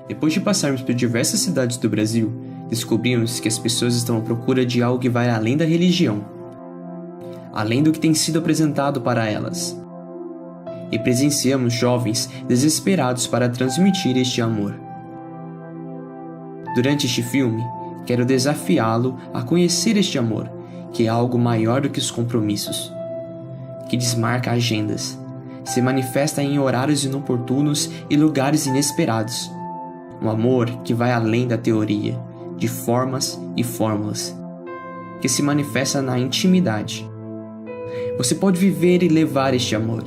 Depois de passarmos por diversas cidades do Brasil, descobrimos que as pessoas estão à procura de algo que vai além da religião, além do que tem sido apresentado para elas. E presenciamos jovens desesperados para transmitir este amor. Durante este filme, quero desafiá-lo a conhecer este amor, que é algo maior do que os compromissos, que desmarca agendas, se manifesta em horários inoportunos e lugares inesperados. Um amor que vai além da teoria, de formas e fórmulas, que se manifesta na intimidade. Você pode viver e levar este amor,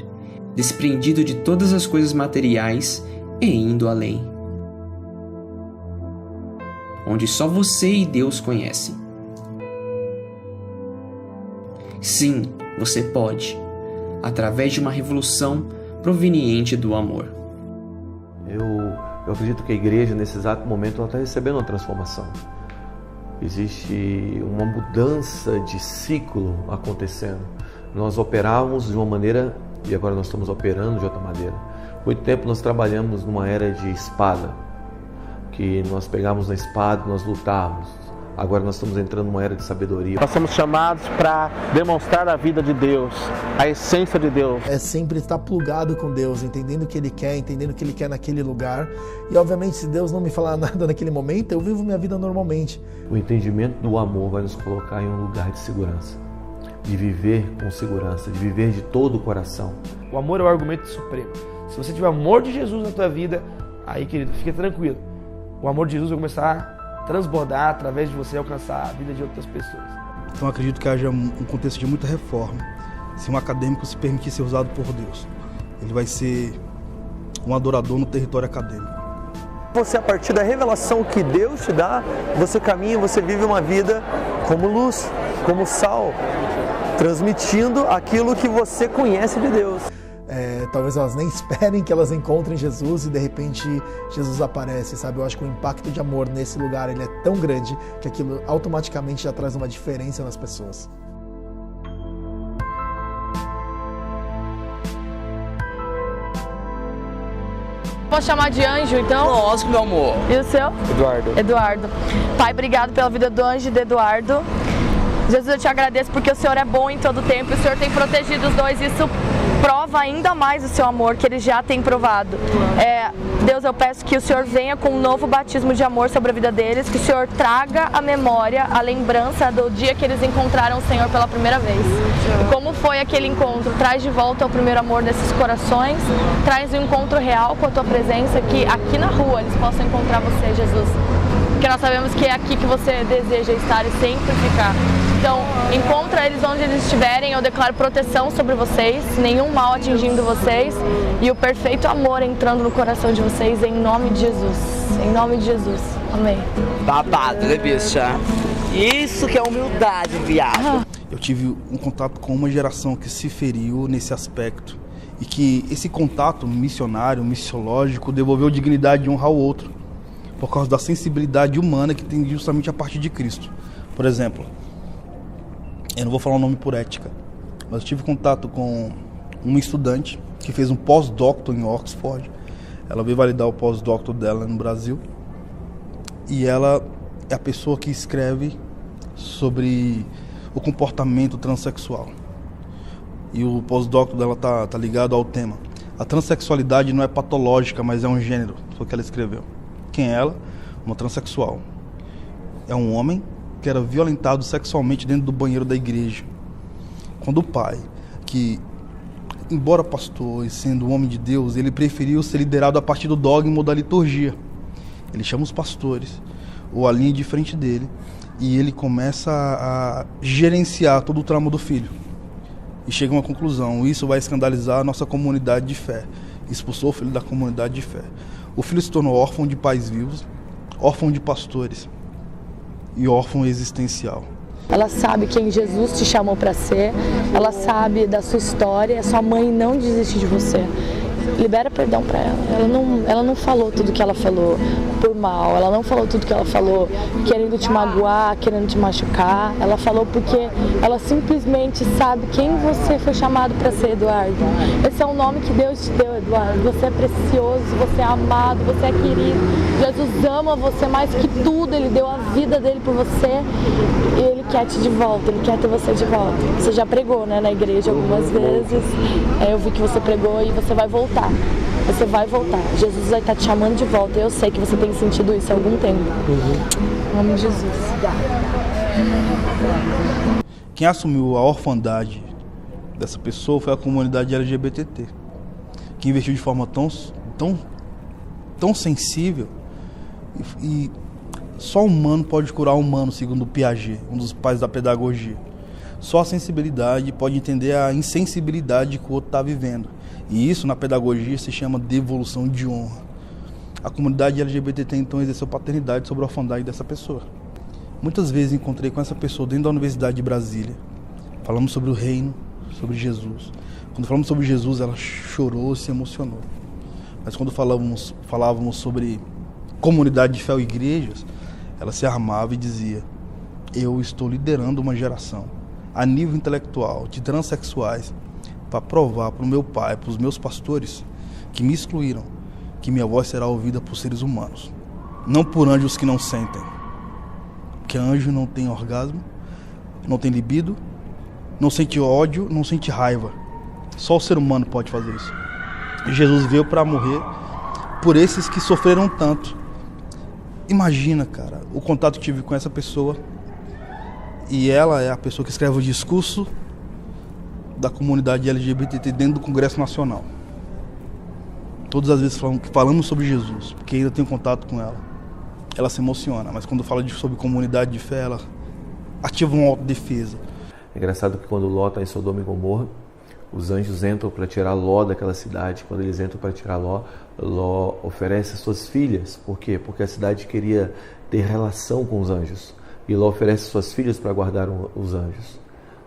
desprendido de todas as coisas materiais e indo além. Onde só você e Deus conhecem. Sim, você pode, através de uma revolução proveniente do amor. Eu acredito que a igreja, nesse exato momento, ela está recebendo uma transformação. Existe uma mudança de ciclo acontecendo. Nós operávamos de uma maneira e agora nós estamos operando de outra maneira. Muito tempo nós trabalhamos numa era de espada, que nós pegávamos na espada e nós lutávamos. Agora nós estamos entrando numa era de sabedoria. Nós somos chamados para demonstrar a vida de Deus, a essência de Deus. É sempre estar plugado com Deus, entendendo o que Ele quer, entendendo o que Ele quer naquele lugar. E obviamente, se Deus não me falar nada naquele momento, eu vivo minha vida normalmente. O entendimento do amor vai nos colocar em um lugar de segurança, de viver com segurança, de viver de todo o coração. O amor é o argumento supremo. Se você tiver o amor de Jesus na tua vida, aí, querido, fica tranquilo. O amor de Jesus vai começar a transbordar através de você, alcançar a vida de outras pessoas. Então acredito que haja um contexto de muita reforma. Se um acadêmico se permitir ser usado por Deus, ele vai ser um adorador no território acadêmico. Você, a partir da revelação que Deus te dá, você caminha, você vive uma vida como luz, como sal, transmitindo aquilo que você conhece de Deus. Talvez elas nem esperem que elas encontrem Jesus e de repente Jesus aparece, sabe? Eu acho que o impacto de amor nesse lugar ele é tão grande que aquilo automaticamente já traz uma diferença nas pessoas. Posso chamar de Anjo, então? Lógico, meu amor. E o seu? Eduardo. Pai, obrigado pela vida do Anjo e do Eduardo. Jesus, eu te agradeço porque o Senhor é bom em todo tempo, o Senhor tem protegido os dois, isso prova ainda mais o seu amor, que Ele já tem provado. Deus, eu peço que o Senhor venha com um novo batismo de amor sobre a vida deles, que o Senhor traga a memória, a lembrança do dia que eles encontraram o Senhor pela primeira vez. E como foi aquele encontro? Traz de volta o primeiro amor desses corações, traz um encontro real com a Tua presença, que aqui na rua eles possam encontrar Você, Jesus. Porque nós sabemos que é aqui que Você deseja estar e sempre ficar. Então, encontra eles onde eles estiverem, eu declaro proteção sobre vocês, nenhum mal atingindo vocês e o perfeito amor entrando no coração de vocês, em nome de Jesus. Em nome de Jesus. Amém. Babado, né, bicha? Isso que é humildade, viado. Eu tive um contato com uma geração que se feriu nesse aspecto e que esse contato missionário, missiológico, devolveu dignidade de um ao outro por causa da sensibilidade humana que tem justamente a partir de Cristo. Por exemplo, eu não vou falar o nome por ética, mas eu tive contato com uma estudante que fez um pós-doutor em Oxford. Ela veio validar o pós-doutor dela no Brasil. E ela é a pessoa que escreve sobre o comportamento transexual. E o pós-doutor dela tá ligado ao tema. A transexualidade não é patológica, mas é um gênero. Foi o que ela escreveu. Quem é ela? Uma transexual. É um homem que era violentado sexualmente dentro do banheiro da igreja. Quando o pai, que embora pastor e sendo um homem de Deus, ele preferiu ser liderado a partir do dogma da liturgia. Ele chama os pastores, ou a linha de frente dele, e ele começa a gerenciar todo o trauma do filho. E chega a uma conclusão: isso vai escandalizar a nossa comunidade de fé. Expulsou o filho da comunidade de fé. O filho se tornou órfão de pais vivos, órfão de pastores e órfão existencial. Ela sabe quem Jesus te chamou para ser, ela sabe da sua história, a sua mãe não desiste de você. libera perdão para ela. Ela não falou tudo que ela falou por mal, ela não falou tudo que ela falou querendo te magoar, querendo te machucar. Ela falou porque ela simplesmente sabe quem você foi chamado para ser, Eduardo. Esse é o nome que Deus te deu, Eduardo. Você é precioso, você é amado, você é querido. Jesus ama você mais que tudo, Ele deu a vida dele por você e Ele quer te de volta, Ele quer ter você de volta. Você já pregou, né, na igreja algumas vezes, eu vi que você pregou e você vai voltar. Você vai voltar. Jesus vai estar te chamando de volta. Eu sei que você tem sentido isso há algum tempo. Em nome de Jesus. Quem assumiu a orfandade dessa pessoa foi a comunidade LGBT, que investiu de forma tão sensível e só humano pode curar humano, segundo Piaget, um dos pais da pedagogia. Só a sensibilidade pode entender a insensibilidade que o outro está vivendo. E isso, na pedagogia, se chama devolução de honra. A comunidade LGBT então exerceu paternidade sobre a orfandade dessa pessoa. Muitas vezes encontrei com essa pessoa dentro da Universidade de Brasília. Falamos sobre o reino, sobre Jesus. Quando falamos sobre Jesus, ela chorou, se emocionou. Mas quando falávamos sobre comunidade de fé ou igrejas, ela se armava e dizia: eu estou liderando uma geração a nível intelectual de transexuais para provar para o meu pai, para os meus pastores que me excluíram, que minha voz será ouvida por seres humanos, não por anjos que não sentem. Porque anjo não tem orgasmo, não tem libido, não sente ódio, não sente raiva. Só o ser humano pode fazer isso. E Jesus veio para morrer por esses que sofreram tanto. Imagina, cara, o contato que tive com essa pessoa. E ela é a pessoa que escreve o discurso da comunidade LGBT dentro do Congresso Nacional. Todas as vezes que falamos sobre Jesus, porque ainda tenho contato com ela, ela se emociona. Mas quando fala sobre comunidade de fé, ela ativa uma autodefesa. É engraçado que quando Ló está em Sodoma e Gomorra, os anjos entram para tirar Ló daquela cidade. Quando eles entram para tirar Ló, Ló oferece suas filhas. Por quê? Porque a cidade queria ter relação com os anjos. E Ló oferece suas filhas para guardar os anjos.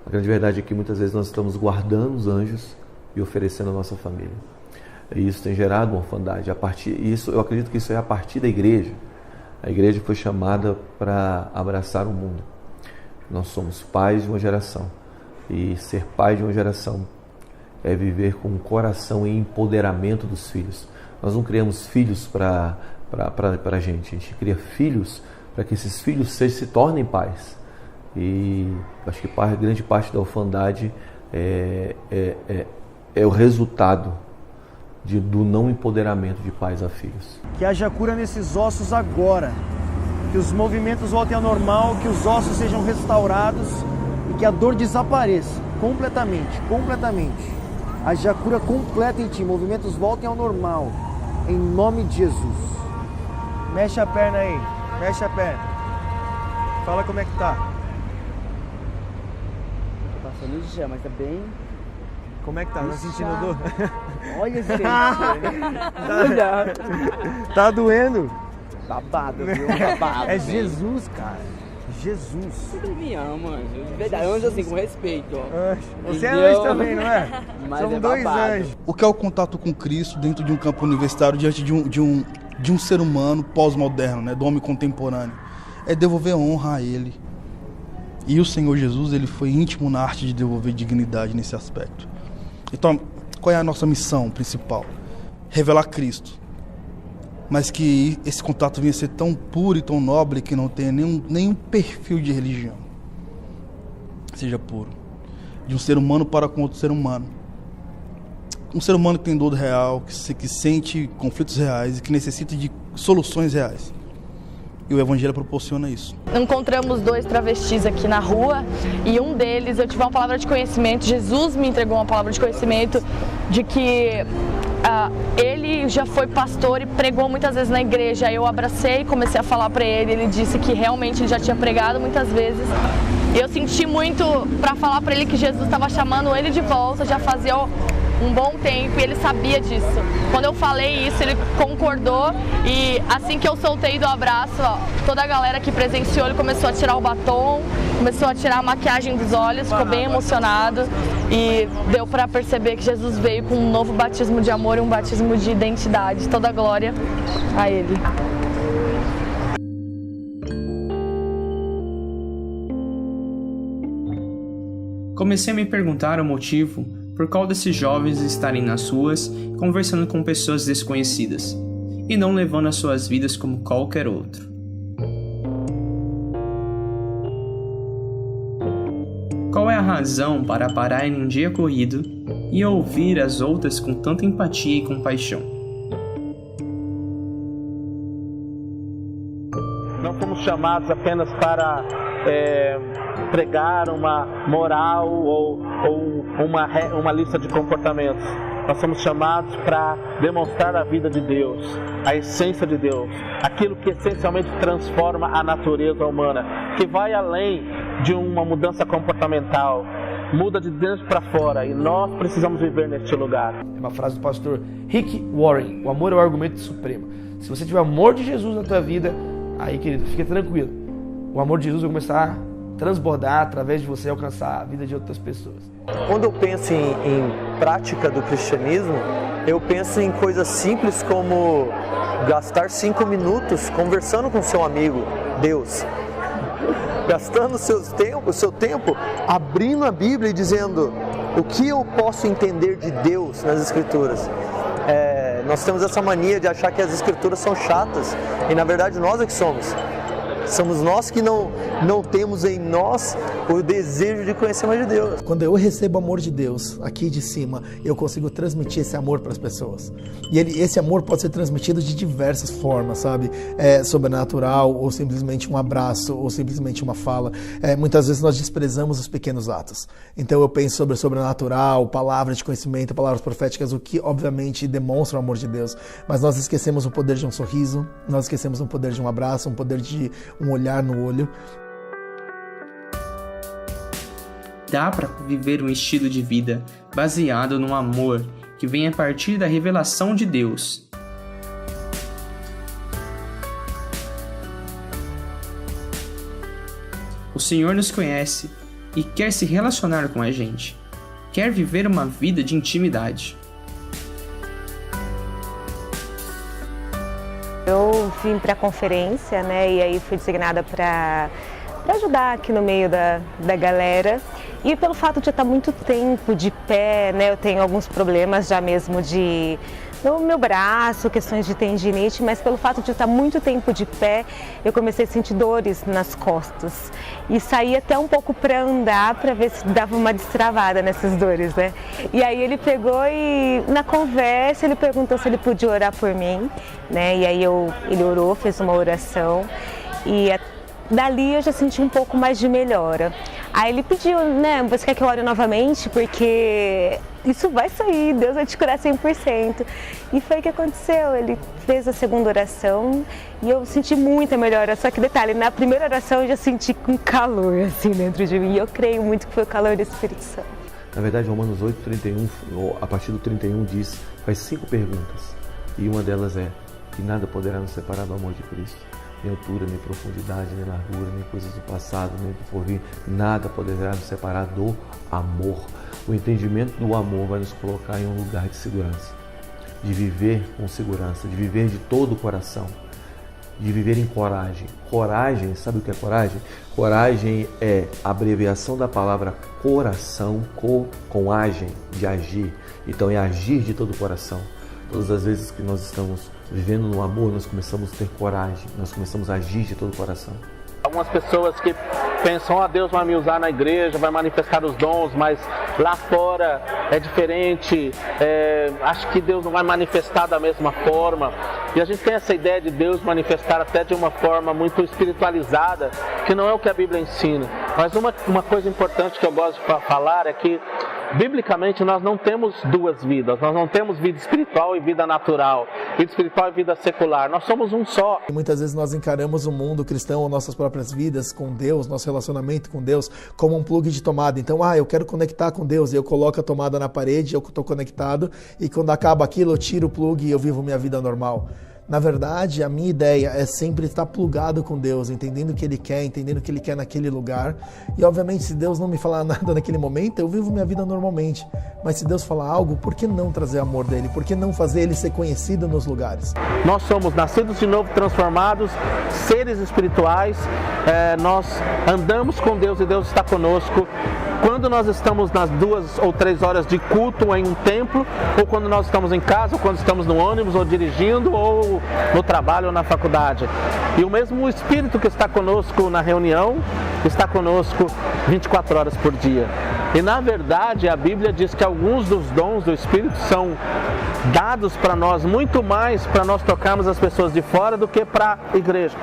A grande verdade é que muitas vezes nós estamos guardando os anjos e oferecendo a nossa família. E isso tem gerado uma orfandade. Eu acredito que isso é a partir da igreja. A igreja foi chamada para abraçar o mundo. Nós somos pais de uma geração. E ser pai de uma geração é viver com o coração em empoderamento dos filhos. Nós não criamos filhos para a gente cria filhos para que esses filhos se tornem pais. E acho que grande parte da orfandade é o resultado do não empoderamento de pais a filhos. Que haja cura nesses ossos agora, que os movimentos voltem ao normal, que os ossos sejam restaurados e que a dor desapareça completamente. Haja cura completa em ti, movimentos voltem ao normal, em nome de Jesus. Mexe a perna aí, mexe a perna. Fala como é que tá. Tô passando já, mas tá bem... Como é que tá? Tá sentindo dor? Olha, gente. Tá doendo? Babado, viu? Babado. É Jesus, cara. Jesus. Ele me ama, anjo. De verdade, anjo assim, com respeito. Ó. Você é anjo também, não é? Mas são é dois babado. anjos. O que é o contato com Cristo dentro de um campo universitário, diante de um ser humano pós-moderno, né, do homem contemporâneo? É devolver honra a Ele. E o Senhor Jesus, Ele foi íntimo na arte de devolver dignidade nesse aspecto. Então, qual é a nossa missão principal? Revelar Cristo. Mas que esse contato venha a ser tão puro e tão nobre que não tenha nenhum perfil de religião. Seja puro. De um ser humano para com outro ser humano. Um ser humano que tem dor real, que sente conflitos reais e que necessita de soluções reais. E o Evangelho proporciona isso. Encontramos 2 travestis aqui na rua e um deles, eu tive uma palavra de conhecimento, Jesus me entregou uma palavra de conhecimento de que ele já foi pastor e pregou muitas vezes na igreja. Eu abracei e comecei a falar para ele disse que realmente ele já tinha pregado muitas vezes. Eu senti muito para falar para ele que Jesus estava chamando ele de volta, já fazia um bom tempo e ele sabia disso. Quando eu falei isso, ele concordou e assim que eu soltei do abraço, toda a galera que presenciou, ele começou a tirar o batom, começou a tirar a maquiagem dos olhos, ficou bem emocionado. E deu para perceber que Jesus veio com um novo batismo de amor e um batismo de identidade. Toda a glória a Ele. Comecei a me perguntar o motivo por qual desses jovens estarem nas ruas conversando com pessoas desconhecidas e não levando as suas vidas como qualquer outro. Qual é a razão para parar em um dia corrido e ouvir as outras com tanta empatia e compaixão? Não fomos chamados apenas para pregar uma moral ou uma lista de comportamentos. Nós somos chamados para demonstrar a vida de Deus, a essência de Deus, aquilo que essencialmente transforma a natureza humana, que vai além de uma mudança comportamental, muda de dentro para fora, e nós precisamos viver neste lugar. É uma frase do pastor Rick Warren: o amor é o argumento supremo. Se você tiver o amor de Jesus na tua vida, aí, querido, fique tranquilo. O amor de Jesus vai começar a transbordar através de você, alcançar a vida de outras pessoas. Quando eu penso em prática do cristianismo, eu penso em coisas simples como gastar 5 minutos conversando com seu amigo, Deus. Gastando o seu tempo abrindo a Bíblia e dizendo o que eu posso entender de Deus nas Escrituras. Nós temos essa mania de achar que as Escrituras são chatas, e na verdade nós é que somos. Somos nós que não temos em nós o desejo de conhecer mais de Deus. Quando eu recebo o amor de Deus aqui de cima, eu consigo transmitir esse amor para as pessoas. E esse amor pode ser transmitido de diversas formas, sabe? Sobrenatural, ou simplesmente um abraço, ou simplesmente uma fala. Muitas vezes nós desprezamos os pequenos atos. Então eu penso sobre o sobrenatural, palavras de conhecimento, palavras proféticas, o que obviamente demonstra o amor de Deus. Mas nós esquecemos o poder de um sorriso, nós esquecemos o poder de um abraço, um poder de um olhar no olho. Dá para viver um estilo de vida baseado no amor que vem a partir da revelação de Deus. O Senhor nos conhece e quer se relacionar com a gente. Quer viver uma vida de intimidade. Eu vim para a conferência, né, e aí fui designada para ajudar aqui no meio da galera. E pelo fato de eu estar muito tempo de pé, né, eu tenho alguns problemas já mesmo no meu braço, questões de tendinite, mas pelo fato de eu estar muito tempo de pé, eu comecei a sentir dores nas costas. E saí até um pouco para andar, para ver se dava uma destravada nessas dores, né? E aí ele pegou e, na conversa, ele perguntou se ele podia orar por mim, né? E aí ele orou, fez uma oração, e dali eu já senti um pouco mais de melhora. Aí ele pediu, né, você quer que eu ore novamente? Porque isso vai sair, Deus vai te curar 100%. E foi o que aconteceu, ele fez a segunda oração e eu senti muita melhora. Só que detalhe, na primeira oração eu já senti um calor assim dentro de mim. E eu creio muito que foi o calor do Espírito Santo. Na verdade, Romanos 8:31, a partir do 31 diz, faz 5 perguntas. E uma delas é, e nada poderá nos separar do amor de Cristo. Nem altura, nem profundidade, nem largura, nem coisas do passado, nem do porvir. Nada poderá nos separar do amor. O entendimento do amor vai nos colocar em um lugar de segurança. De viver com segurança, de viver de todo o coração. De viver em coragem. Coragem, sabe o que é coragem? Coragem é a abreviação da palavra coração, com agem, de agir. Então é agir de todo o coração. Todas as vezes que nós estamos vivendo no amor, nós começamos a ter coragem, nós começamos a agir de todo o coração. Algumas pessoas que pensam, Deus vai me usar na igreja, vai manifestar os dons, mas lá fora é diferente, acho que Deus não vai manifestar da mesma forma. E a gente tem essa ideia de Deus manifestar até de uma forma muito espiritualizada, que não é o que a Bíblia ensina. Mas uma coisa importante que eu gosto de falar é que, biblicamente, nós não temos duas vidas. Nós não temos vida espiritual e vida natural. Vida espiritual e vida secular. Nós somos um só. E muitas vezes nós encaramos o mundo cristão ou nossas próprias vidas com Deus, nosso relacionamento com Deus, como um plug de tomada. Então, eu quero conectar com Deus. E eu coloco a tomada na parede, eu estou conectado. E quando acaba aquilo, eu tiro o plug e eu vivo minha vida normal. Na verdade, a minha ideia é sempre estar plugado com Deus, entendendo o que Ele quer, entendendo o que Ele quer naquele lugar. E obviamente, se Deus não me falar nada naquele momento, eu vivo minha vida normalmente. Mas se Deus falar algo, por que não trazer amor dele? Por que não fazer ele ser conhecido nos lugares? Nós somos nascidos de novo, transformados, seres espirituais. Nós andamos com Deus e Deus está conosco. Quando nós estamos nas 2 ou 3 horas de culto em um templo, ou quando nós estamos em casa, ou quando estamos no ônibus, ou dirigindo, ou no trabalho, ou na faculdade. E o mesmo Espírito que está conosco na reunião, está conosco 24 horas por dia. E na verdade, a Bíblia diz que alguns dos dons do Espírito são dados para nós, muito mais para nós tocarmos as pessoas de fora do que para a igreja.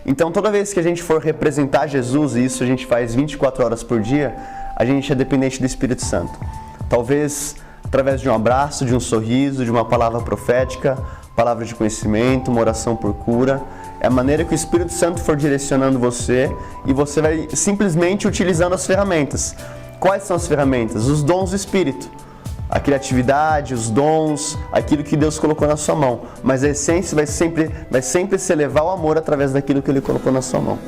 Então, toda vez que a gente for representar Jesus, e isso a gente faz 24 horas por dia, a gente é dependente do Espírito Santo. Talvez através de um abraço, de um sorriso, de uma palavra profética, palavra de conhecimento, uma oração por cura. É a maneira que o Espírito Santo for direcionando você e você vai simplesmente utilizando as ferramentas. Quais são as ferramentas? Os dons do Espírito. A criatividade, os dons, aquilo que Deus colocou na sua mão. Mas a essência vai sempre se elevar ao amor através daquilo que Ele colocou na sua mão.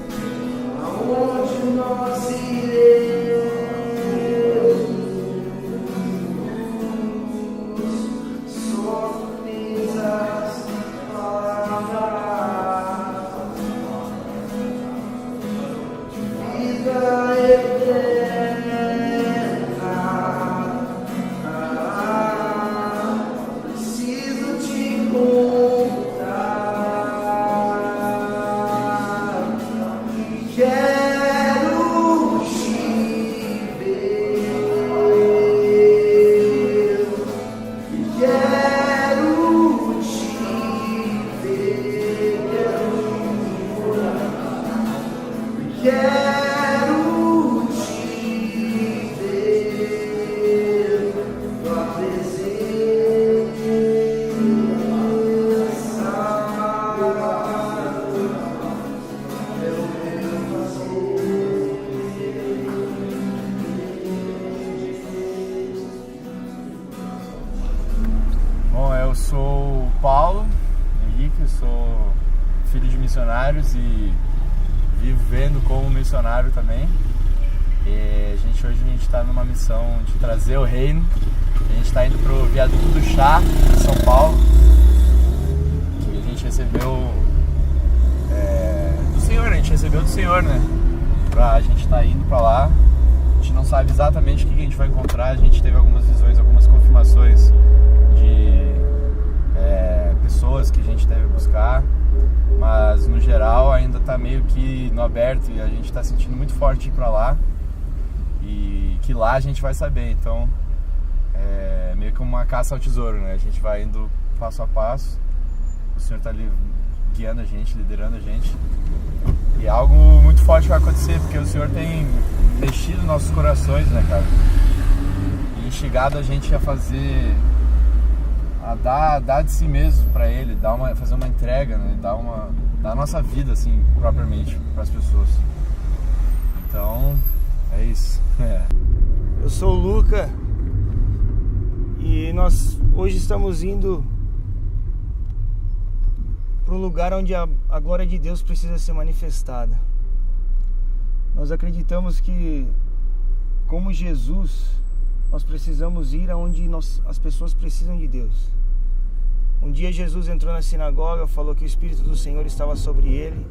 Eu sou o Paulo Henrique, sou filho de missionários e vivo vendo como missionário também. E hoje a gente está numa missão de trazer o reino. A gente está indo para o Viaduto do Chá, em São Paulo, que a gente recebeu do Senhor, né? A gente está indo para lá. A gente não sabe exatamente o que a gente vai encontrar. A gente teve algumas visões, algumas confirmações de pessoas que a gente deve buscar, mas no geral ainda está meio que no aberto e a gente está sentindo muito forte ir para lá e que lá a gente vai saber. Então é meio que uma caça ao tesouro, né? A gente vai indo passo a passo, o Senhor está ali guiando a gente, liderando a gente, e é algo muito forte vai acontecer, porque o Senhor tem mexido nos nossos corações, né, cara? E instigado a gente a fazer, a dar de si mesmo para Ele, fazer uma entrega, né? Dar a nossa vida, assim, propriamente, para as pessoas. Então, é isso. Eu sou o Luca e nós hoje estamos indo para um lugar onde a glória de Deus precisa ser manifestada. Nós acreditamos que, como Jesus, nós precisamos ir aonde as pessoas precisam de Deus. Um dia Jesus entrou na sinagoga, falou que o Espírito do Senhor estava sobre ele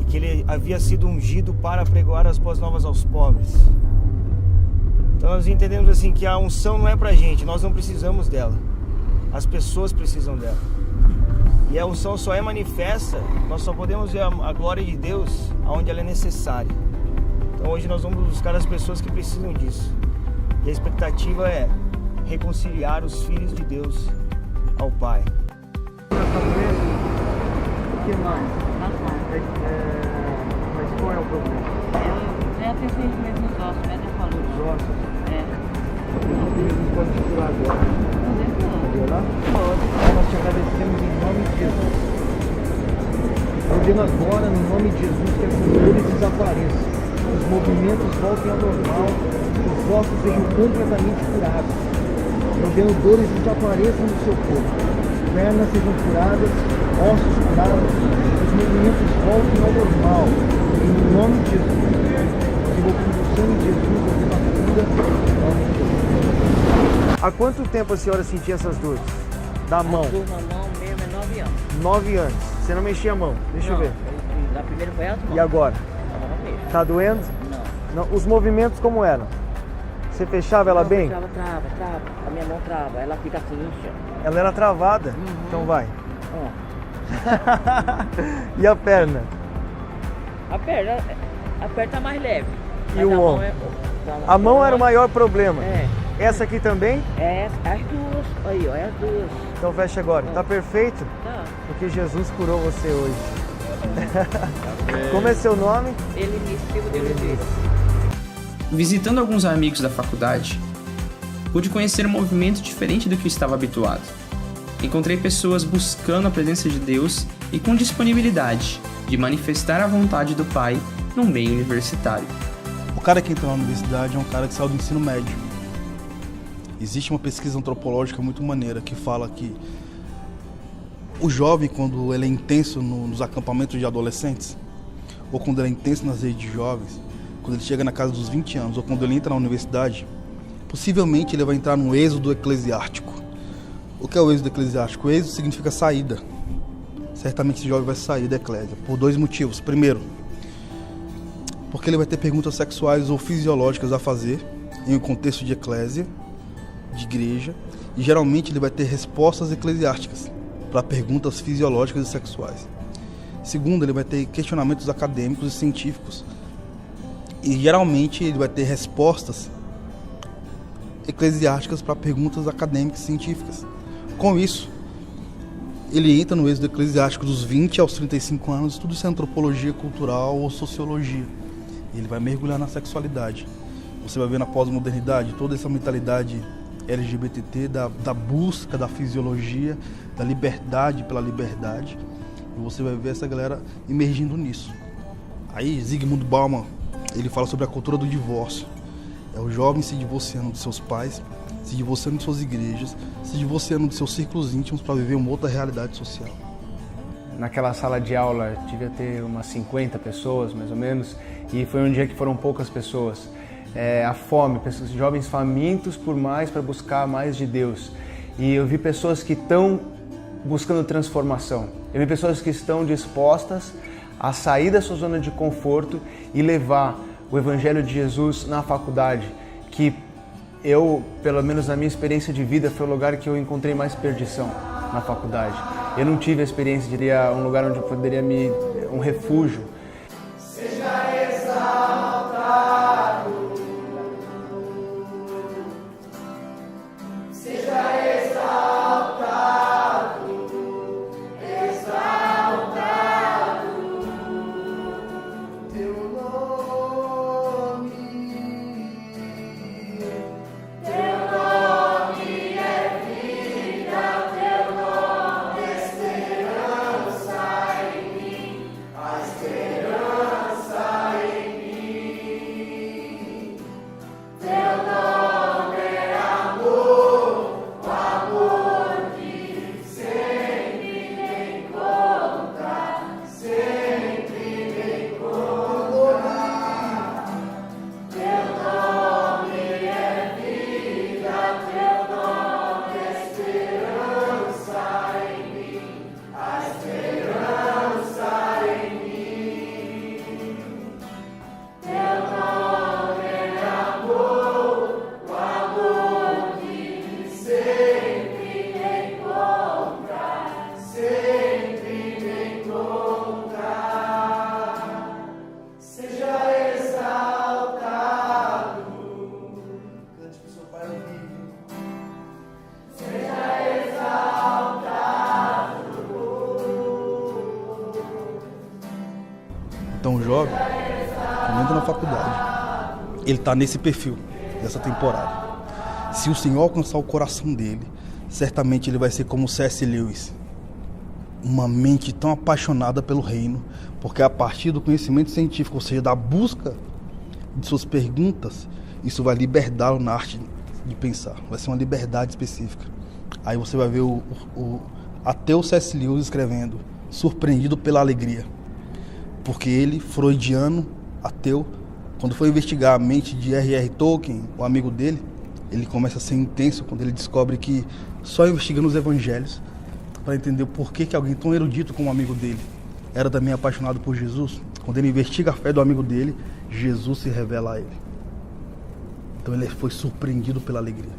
e que ele havia sido ungido para pregoar as boas novas aos pobres. Então nós entendemos assim que a unção não é pra gente, nós não precisamos dela. As pessoas precisam dela. E a unção só é manifesta, nós só podemos ver a glória de Deus aonde ela é necessária. Então hoje nós vamos buscar as pessoas que precisam disso. E a expectativa é reconciliar os filhos de Deus ao Pai. O que mais? Mas qual é o problema? É a sensibilidade nos ossos, né? Falou. Os ossos? É. Jesus pode curar agora. Pode orar? Pode. Nós te agradecemos em nome de Jesus. Ordeno agora, no nome de Jesus, que as dores desapareçam, os movimentos voltem ao normal, os ossos sejam completamente curados. Ordeno dores desapareçam do seu corpo. pernas sejam curadas, ossos curados, os movimentos voltem ao normal. Em nome de Jesus. Invoquemos o sangue de Jesus, a cura. Há quanto tempo a senhora sentia essas dores? Da mão? A dor na mão mesmo é 9 anos. 9 anos. Você não mexia a mão? Deixa eu ver. A primeira foi as mãos. E agora? Agora não mexo. Tá doendo? Não. Os movimentos como eram? Você fechava ela bem? Trava. A minha mão trava. Ela fica assim, incha. Ela era travada? Então vai. Ó. E a perna? A perna tá mais leve. E o ombro? A mão era o maior problema? É. Essa aqui também? É, as duas. Aí, ó, as duas. Então fecha agora. Tá perfeito? Tá. Porque Jesus curou você hoje. Como é seu nome? Elenice Silva de Oliveira. Visitando alguns amigos da faculdade, pude conhecer um movimento diferente do que eu estava habituado. Encontrei pessoas buscando a presença de Deus e com disponibilidade de manifestar a vontade do Pai no meio universitário. O cara que entra na universidade é um cara que saiu do ensino médio. Existe uma pesquisa antropológica muito maneira que fala que o jovem, quando ele é intenso nos acampamentos de adolescentes, ou quando ele é intenso nas redes de jovens, quando ele chega na casa dos 20 anos, ou quando ele entra na universidade, possivelmente ele vai entrar no êxodo eclesiástico. O que é o êxodo eclesiástico? O êxodo significa saída. Certamente esse jovem vai sair da eclésia, por 2 motivos. Primeiro, porque ele vai ter perguntas sexuais ou fisiológicas a fazer em um contexto de eclésia, de igreja, e geralmente ele vai ter respostas eclesiásticas para perguntas fisiológicas e sexuais. Segundo, ele vai ter questionamentos acadêmicos e científicos, e geralmente ele vai ter respostas eclesiásticas para perguntas acadêmicas e científicas. Com isso, ele entra no êxodo eclesiástico dos 20 aos 35 anos, tudo isso é antropologia cultural ou sociologia. Ele vai mergulhar na sexualidade. Você vai ver na pós-modernidade toda essa mentalidade LGBT, da busca da fisiologia, da liberdade pela liberdade. E você vai ver essa galera emergindo nisso. Aí Zygmunt Bauman, ele fala sobre a cultura do divórcio. É o jovem se divorciando de seus pais, se divorciando de suas igrejas, se divorciando de seus círculos íntimos para viver uma outra realidade social. Naquela sala de aula devia ter umas 50 pessoas, mais ou menos, e foi um dia que foram poucas pessoas. A fome, pessoas, jovens famintos por mais, para buscar mais de Deus. E eu vi pessoas que estão buscando transformação. Eu vi pessoas que estão dispostas a sair da sua zona de conforto e levar o Evangelho de Jesus na faculdade, que eu, pelo menos na minha experiência de vida, foi o lugar que eu encontrei mais perdição na faculdade. Eu não tive a experiência de um lugar onde eu poderia um refúgio. Seja exaltado, seja exaltado, exaltado, teu nome é vida, teu nome é esperança em mim, a esperança em mim. Teu nome é amor, o amor que sempre me encontra, sempre me encontra. Teu nome é vida, teu nome é esperança em mim, a esperança em mim. Teu nome é amor, o amor que sempre me encontra, sempre me encontra. Seja exaltado, cante pro seu Pai vivo. Seja exaltado. Então o jovem, quando entra na faculdade, ele está nesse perfil dessa temporada. Se o Senhor alcançar o coração dele, certamente ele vai ser como C.S. Lewis. Uma mente tão apaixonada pelo reino, porque a partir do conhecimento científico, ou seja, da busca de suas perguntas, isso vai libertá-lo na arte de pensar. Vai ser uma liberdade específica. Aí você vai ver Ateu C.S. Lewis escrevendo Surpreendido pela Alegria. Porque ele, freudiano, ateu, quando foi investigar a mente de R.R. Tolkien, o amigo dele, ele começa a ser intenso quando ele descobre que só investigando os evangelhos para entender o porquê que alguém tão erudito como o amigo dele era também apaixonado por Jesus. Quando ele investiga a fé do amigo dele, Jesus se revela a ele. Então ele foi surpreendido pela alegria.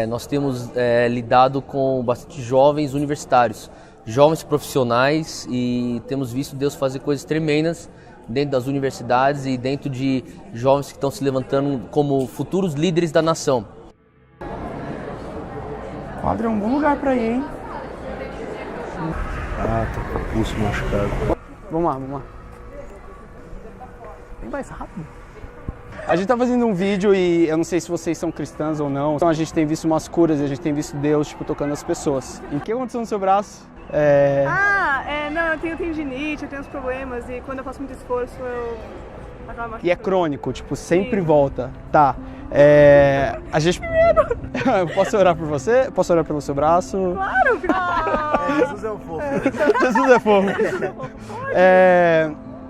Nós temos lidado com bastante jovens universitários, jovens profissionais, e temos visto Deus fazer coisas tremendas dentro das universidades e dentro de jovens que estão se levantando como futuros líderes da nação. Quadro é um bom lugar para ir, hein? Tô com o pulso machucado. Vamos lá. Bem mais rápido. A gente tá fazendo um vídeo e eu não sei se vocês são cristãos ou não. Então a gente tem visto umas curas e a gente tem visto Deus, tocando as pessoas. E o que aconteceu no seu braço? Não, eu tenho tendinite, eu tenho uns problemas e quando eu faço muito esforço eu acabo machucando. E é crônico, sempre volta. Tá. A gente... Posso orar por você? Posso orar pelo seu braço? Claro! Jesus é o fofo. Jesus é fofo.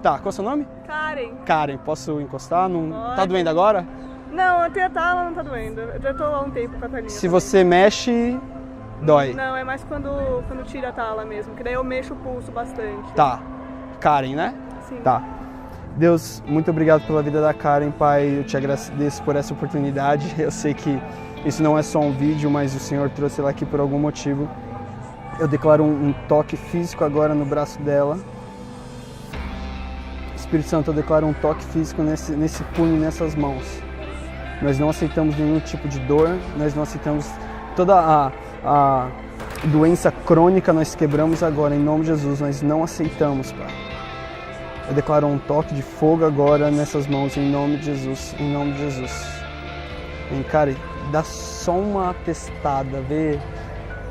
Tá, qual é o seu nome? Karen, posso encostar? Não... Pode. Tá doendo agora? Não, até a tala não tá doendo. Eu já tô há um tempo com a talinha. Se você mexe, dói. Não, é mais quando tira a tala mesmo, que daí eu mexo o pulso bastante. Tá. Karen, né? Sim. Tá. Deus, muito obrigado pela vida da Karen, Pai. Eu te agradeço por essa oportunidade. Eu sei que isso não é só um vídeo, mas o Senhor trouxe ela aqui por algum motivo. Eu declaro um toque físico agora no braço dela. Espírito Santo, eu declaro um toque físico nesse punho, nessas mãos. Nós não aceitamos nenhum tipo de dor, nós não aceitamos toda a doença crônica, nós quebramos agora, em nome de Jesus, nós não aceitamos, Pai. Eu declaro um toque de fogo agora nessas mãos, em nome de Jesus, em nome de Jesus. Vem, cara, dá só uma testada, vê.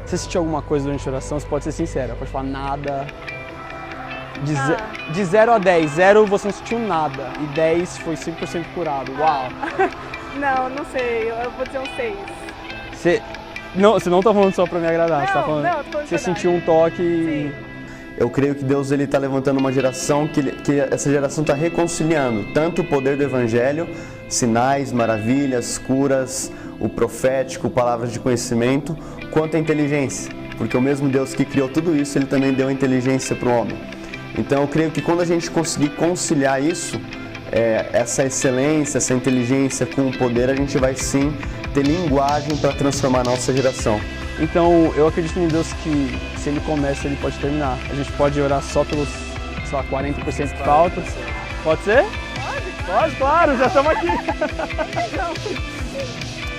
Se você sentiu alguma coisa durante a oração, você pode ser sincera, pode falar nada. De 0 a 10, 0 você não sentiu nada e 10 foi 100% curado. Uau! Não sei, eu vou dizer um 6. Você não tá falando só pra me agradar, você tá falando. Não, tô você sentiu um toque e... Eu creio que Deus está levantando uma geração que essa geração está reconciliando tanto o poder do Evangelho, sinais, maravilhas, curas, o profético, palavras de conhecimento, quanto a inteligência. Porque o mesmo Deus que criou tudo isso, Ele também deu inteligência para o homem. Então eu creio que quando a gente conseguir conciliar isso, essa excelência, essa inteligência com o poder, a gente vai sim ter linguagem para transformar a nossa geração. Então eu acredito em Deus que se Ele começa, Ele pode terminar. A gente pode orar só pelos, 40% que falta. Pode ser? Pode, claro, já estamos aqui.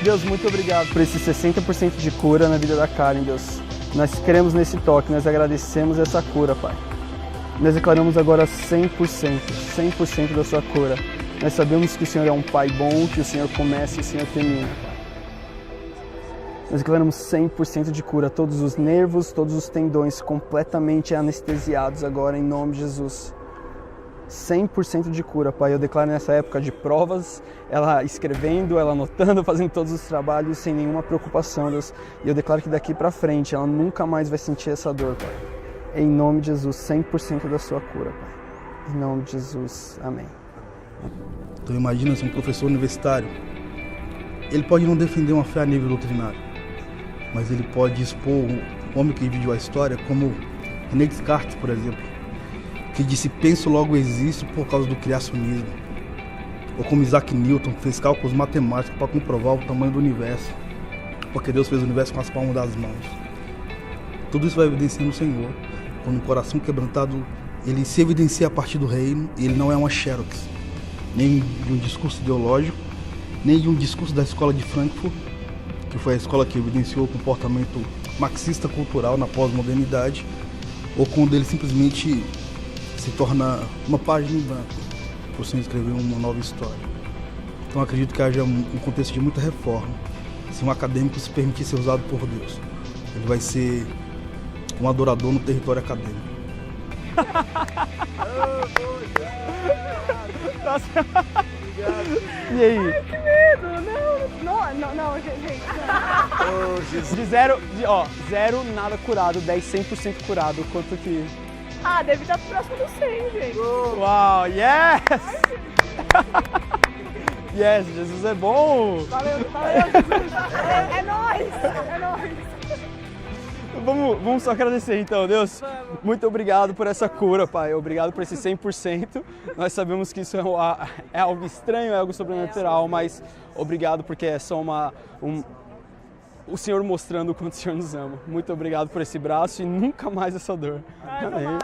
Deus, muito obrigado por esse 60% de cura na vida da Karen, Deus. Nós cremos nesse toque, nós agradecemos essa cura, Pai. Nós declaramos agora 100% da sua cura. Nós sabemos que o Senhor é um Pai bom, que o Senhor começa e o Senhor termina, Pai. Nós declaramos 100% de cura, todos os nervos, todos os tendões completamente anestesiados agora, em nome de Jesus. 100% de cura, Pai. Eu declaro nessa época de provas, ela escrevendo, ela anotando, fazendo todos os trabalhos sem nenhuma preocupação, Deus. E eu declaro que daqui pra frente ela nunca mais vai sentir essa dor, Pai. Em nome de Jesus, 100% da sua cura, Pai. Em nome de Jesus. Amém. Então imagina se um professor universitário, ele pode não defender uma fé a nível doutrinário, mas ele pode expor um homem que dividiu a história, como René Descartes, por exemplo, que disse penso logo existo por causa do criacionismo. Ou como Isaac Newton, que fez cálculos matemáticos para comprovar o tamanho do universo, porque Deus fez o universo com as palmas das mãos. Tudo isso vai evidenciando o Senhor. Quando o coração quebrantado, ele se evidencia a partir do reino, e ele não é uma xerox, nem de um discurso ideológico, nem de um discurso da escola de Frankfurt, que foi a escola que evidenciou o comportamento marxista cultural na pós-modernidade, ou quando ele simplesmente se torna uma página em branco, por se escrever uma nova história. Então acredito que haja um contexto de muita reforma. Se um acadêmico se permitir ser usado por Deus, ele vai ser um adorador no território acadêmico. E aí? Ai, que medo! Não, gente. De zero, zero nada curado, 10, 100% curado. Quanto que... Ah, deve estar próximo do 100, gente. Uau, yes! Yes, Jesus é bom! Valeu, Jesus! É nóis! Vamos só agradecer então, Deus. Muito obrigado por essa cura, Pai. Obrigado por esse 100%. Nós sabemos que isso é algo estranho, é algo sobrenatural, mas obrigado porque é só o Senhor mostrando o quanto o Senhor nos ama. Muito obrigado por esse braço e nunca mais essa dor. Amém.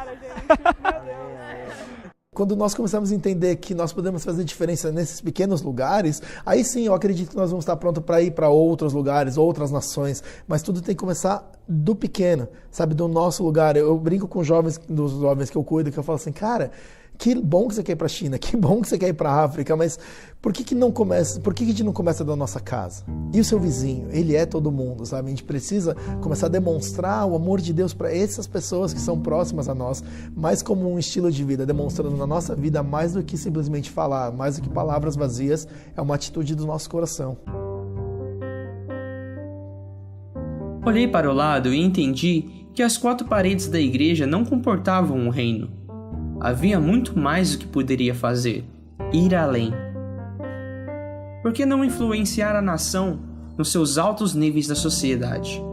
Quando nós começamos a entender que nós podemos fazer diferença nesses pequenos lugares, aí sim eu acredito que nós vamos estar prontos para ir para outros lugares, outras nações, mas tudo tem que começar do pequeno, sabe, do nosso lugar. Eu brinco com dos jovens que eu cuido, que eu falo assim, cara, que bom que você quer ir para a China, que bom que você quer ir para a África, mas por que a gente não começa da nossa casa? E o seu vizinho, ele é todo mundo, sabe? A gente precisa começar a demonstrar o amor de Deus para essas pessoas que são próximas a nós, mais como um estilo de vida, demonstrando na nossa vida mais do que simplesmente falar, mais do que palavras vazias, é uma atitude do nosso coração. Olhei para o lado e entendi que as 4 paredes da igreja não comportavam um reino. Havia muito mais do que poderia fazer, ir além. Por que não influenciar a nação nos seus altos níveis da sociedade?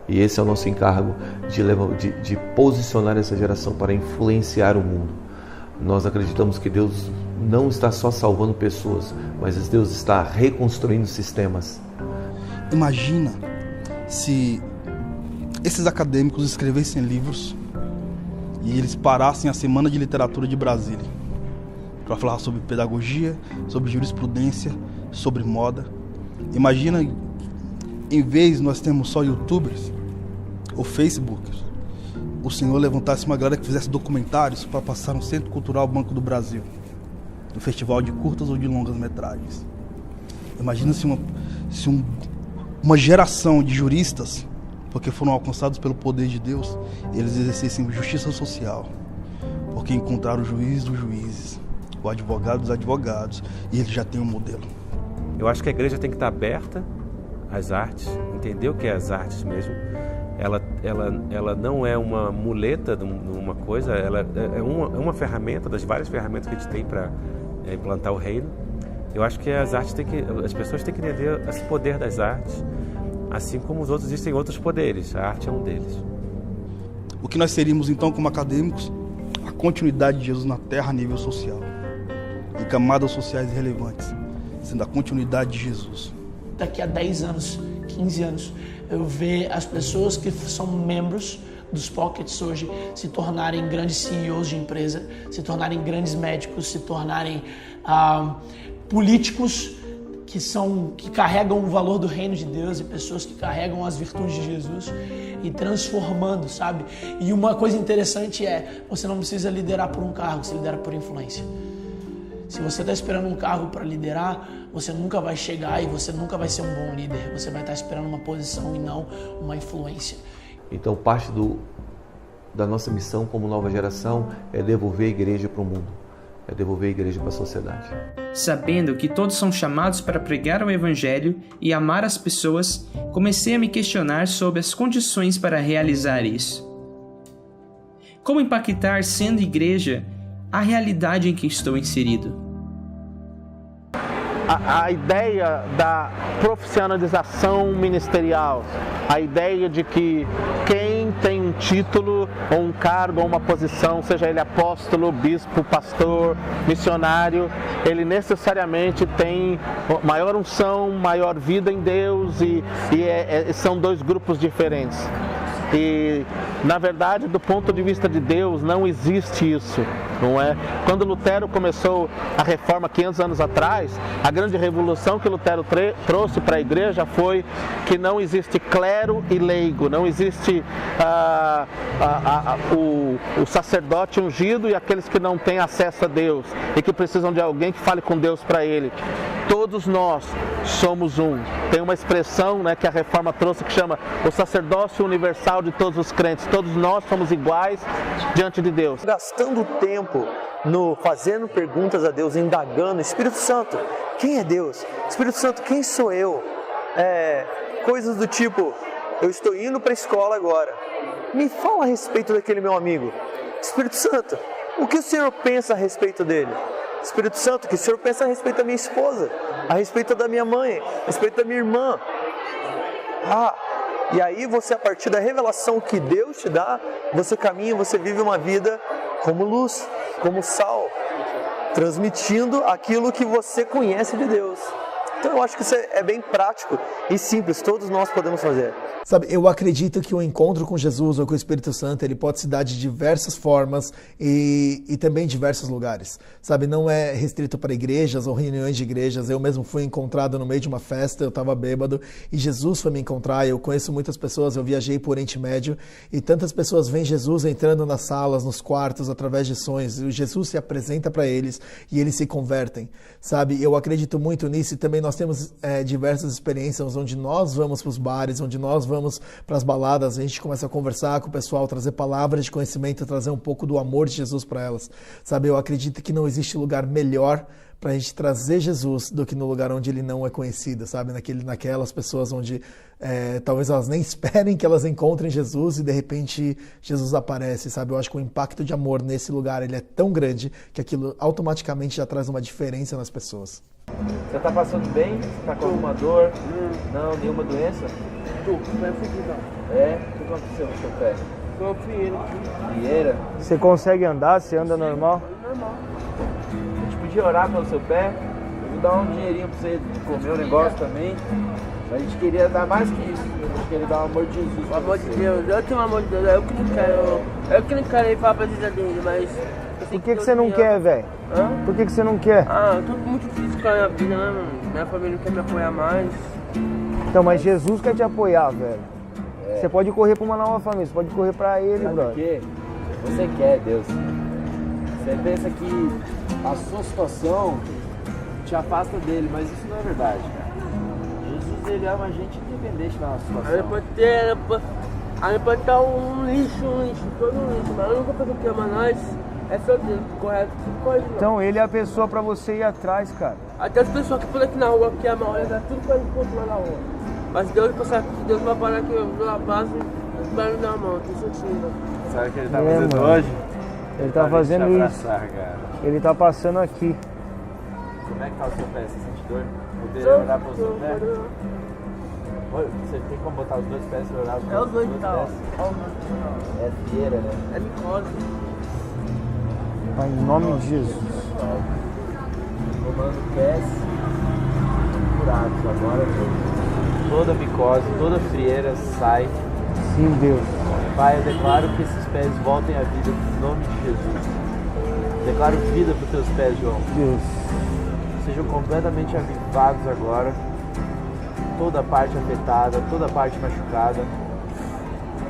E esse é o nosso encargo de posicionar essa geração para influenciar o mundo. Nós acreditamos que Deus não está só salvando pessoas, mas Deus está reconstruindo sistemas. Imagina se esses acadêmicos escrevessem livros e eles parassem a Semana de Literatura de Brasília para falar sobre pedagogia, sobre jurisprudência, sobre moda. Imagina, em vez de nós termos só youtubers ou facebookers, o Senhor levantasse uma galera que fizesse documentários para passar no Centro Cultural Banco do Brasil, no festival de curtas ou de longas metragens. Imagina se uma geração de juristas, porque foram alcançados pelo poder de Deus, eles exercessem justiça social, porque encontraram o juiz dos juízes, o advogado dos advogados, e eles já têm um modelo. Eu acho que a igreja tem que estar aberta às artes, entender o que é as artes mesmo. Ela não é uma muleta de uma coisa, ela é uma ferramenta das várias ferramentas que a gente tem para implantar o reino. Eu acho que as pessoas têm que entender esse poder das artes, assim como os outros existem outros poderes, a arte é um deles. O que nós seríamos então como acadêmicos? A continuidade de Jesus na terra a nível social, em camadas sociais relevantes, sendo a continuidade de Jesus. Daqui a 10 anos, 15 anos, eu ver as pessoas que são membros dos Pockets hoje se tornarem grandes CEOs de empresa, se tornarem grandes médicos, se tornarem políticos que carregam o valor do reino de Deus e pessoas que carregam as virtudes de Jesus e transformando, sabe? E uma coisa interessante é, você não precisa liderar por um cargo, você lidera por influência. Se você está esperando um cargo para liderar, você nunca vai chegar e você nunca vai ser um bom líder. Você vai estar esperando uma posição e não uma influência. Então, parte da nossa missão como nova geração é devolver a igreja para o mundo, é devolver a igreja para a sociedade. Sabendo que todos são chamados para pregar o Evangelho e amar as pessoas, comecei a me questionar sobre as condições para realizar isso. Como impactar, sendo igreja, a realidade em que estou inserido? A ideia da profissionalização ministerial, a ideia de que quem tem um título ou um cargo ou uma posição, seja ele apóstolo, bispo, pastor, missionário, ele necessariamente tem maior unção, maior vida em Deus e são dois grupos diferentes. E, na verdade, do ponto de vista de Deus, não existe isso. não é? Quando Lutero começou a reforma 500 anos atrás, a grande revolução que Lutero trouxe para a igreja foi que não existe clero e leigo, não existe o sacerdote ungido e aqueles que não têm acesso a Deus e que precisam de alguém que fale com Deus para ele. Todos nós somos um. Tem uma expressão, né, que a reforma trouxe que chama o sacerdócio universal de todos os crentes. Todos nós somos iguais diante de Deus. Gastando tempo fazendo perguntas a Deus, indagando, Espírito Santo, quem é Deus? Espírito Santo, quem sou eu? Coisas do tipo, eu estou indo para a escola agora, me fala a respeito daquele meu amigo. Espírito Santo, o que o Senhor pensa a respeito dele? Espírito Santo, o que o Senhor pensa a respeito da minha esposa, a respeito da minha mãe, a respeito da minha irmã? E aí você, a partir da revelação que Deus te dá, você caminha, você vive uma vida como luz, como sal, transmitindo aquilo que você conhece de Deus. Então eu acho que isso é bem prático e simples, todos nós podemos fazer. Sabe, eu acredito que o encontro com Jesus ou com o Espírito Santo, ele pode se dar de diversas formas e também em diversos lugares. Sabe, não é restrito para igrejas ou reuniões de igrejas. Eu mesmo fui encontrado no meio de uma festa, eu estava bêbado e Jesus foi me encontrar. Eu conheço muitas pessoas, eu viajei por Oriente Médio e tantas pessoas veem Jesus entrando nas salas, nos quartos, através de sonhos. E Jesus se apresenta para eles e eles se convertem. Sabe, eu acredito muito nisso e também nós temos diversas experiências onde nós vamos para os bares, onde nós vamos para as baladas, a gente começa a conversar com o pessoal, trazer palavras de conhecimento, trazer um pouco do amor de Jesus para elas. Sabe, eu acredito que não existe lugar melhor para a gente trazer Jesus do que no lugar onde ele não é conhecido, sabe? Naquelas pessoas onde talvez elas nem esperem que elas encontrem Jesus e de repente Jesus aparece, sabe? Eu acho que o impacto de amor nesse lugar ele é tão grande que aquilo automaticamente já traz uma diferença nas pessoas. Você tá passando bem? Você tá com alguma dor? Não, nenhuma doença? Tô, pé fudido. O que aconteceu no seu pé? Foi uma frieira. Frieira? Você consegue andar? Você anda normal? Normal. A gente podia orar pelo seu pé? Eu vou dar um dinheirinho pra você comer o negócio também. A gente queria dar mais que isso. A gente queria dar o amor de Jesus. O amor de Deus, eu tenho o amor de Deus. Eu que não quero ir pra presença dele, mas... Por que você não quer, velho? Por que você não quer? Eu tô muito difícil com a minha vida, né, mano? Minha família não quer me apoiar mais. Então, mas Jesus quer te apoiar, velho. Você pode correr pra uma nova família, você pode correr pra ele, Sabe brother. por quê? Você quer, Deus. Você pensa que a sua situação te afasta dele, mas isso não é verdade, cara. Jesus, ele ama a gente independente da nossa situação. Aí pode estar um lixo, todo um lixo, mas a única pessoa que ama nós é só Deus, correto? Então ele é a pessoa pra você ir atrás, cara. Até as pessoas que foram aqui na rua, que amam, olha, dá tudo pra gente continuar na rua. Mas Deus vai parar aqui, eu vou lá, passo e vai me dar a mão, tô sentindo. Sabe o que ele tá fazendo hoje? Ele tá fazendo te isso. abraçar, cara. Ele tá passando aqui. Como é que tá o seu pé? Você sente dor? Poderia olhar pro seu pé? Você tem como botar os dois pés e olhar pro seu pé? É os dois que tá, ó. É frieira, né? É micose. Pai, em nome de Jesus. Comando pés curados agora. Toda micose, toda frieira sai. Sim, Deus. Pai, eu declaro que esses pés voltem à vida em nome de Jesus. Declaro vida para os teus pés, João. Deus. Sejam completamente avivados agora. Toda a parte afetada, toda a parte machucada.